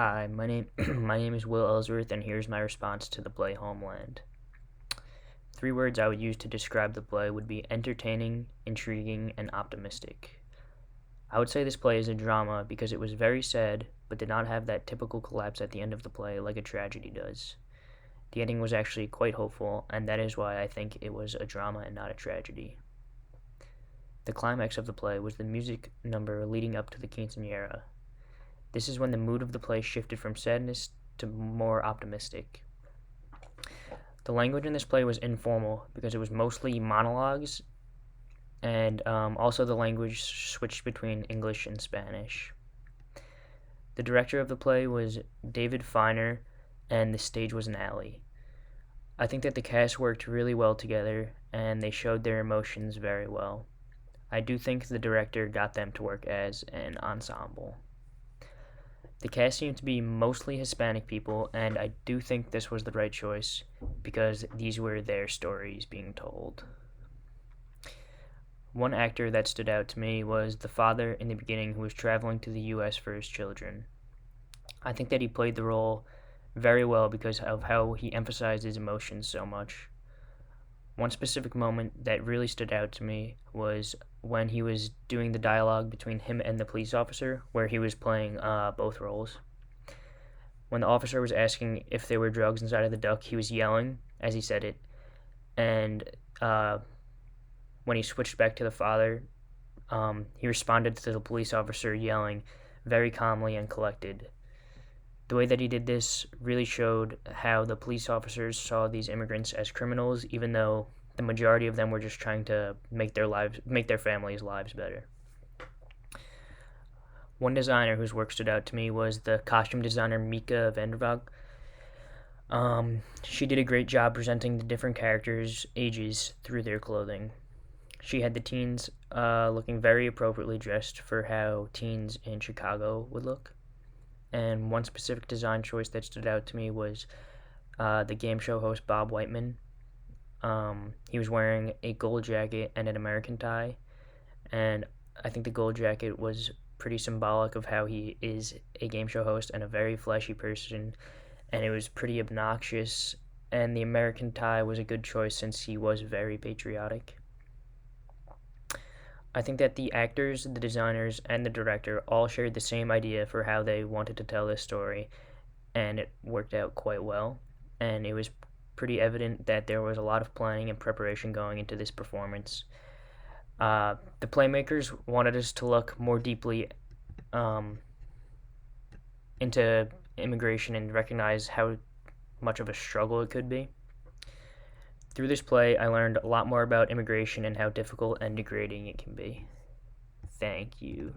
Hi, my name my name is Will Ellsworth, and here's my response to the play Homeland. Three words I would use to describe the play would be entertaining, intriguing, and optimistic. I would say this play is a drama because it was very sad, but did not have that typical collapse at the end of the play like a tragedy does. The ending was actually quite hopeful, and that is why I think it was a drama and not a tragedy. The climax of the play was the music number leading up to the quinceanera. This is when the mood of the play shifted from sadness to more optimistic. The language in this play was informal because it was mostly monologues, and also the language switched between English and Spanish. The director of the play was David Finer, and the stage was an alley. I think that the cast worked really well together, and they showed their emotions very well. I do think the director got them to work as an ensemble. The cast seemed to be mostly Hispanic people, and I do think this was the right choice because these were their stories being told. One actor that stood out to me was the father in the beginning who was traveling to the US for his children. I think that he played the role very well because of how he emphasized his emotions so much. One specific moment that really stood out to me was when he was doing the dialogue between him and the police officer, where he was playing both roles. When the officer was asking if there were drugs inside of the duck, he was yelling as he said it. And when he switched back to the father, he responded to the police officer yelling very calmly and collected. The way that he did this really showed how the police officers saw these immigrants as criminals, even though the majority of them were just trying to make their families' lives better. One designer whose work stood out to me was the costume designer Mika Vandervag. She did a great job presenting the different characters' ages through their clothing. She had the teens looking very appropriately dressed for how teens in Chicago would look. And one specific design choice that stood out to me was the game show host Bob Whiteman. He was wearing a gold jacket and an American tie, and I think the gold jacket was pretty symbolic of how he is a game show host and a very flashy person, and it was pretty obnoxious, and the American tie was a good choice since he was very patriotic. I think that the actors, the designers, and the director all shared the same idea for how they wanted to tell this story, and it worked out quite well. And it was pretty evident that there was a lot of planning and preparation going into this performance. The playmakers wanted us to look more deeply into immigration and recognize how much of a struggle it could be. Through this play, I learned a lot more about immigration and how difficult and degrading it can be. Thank you.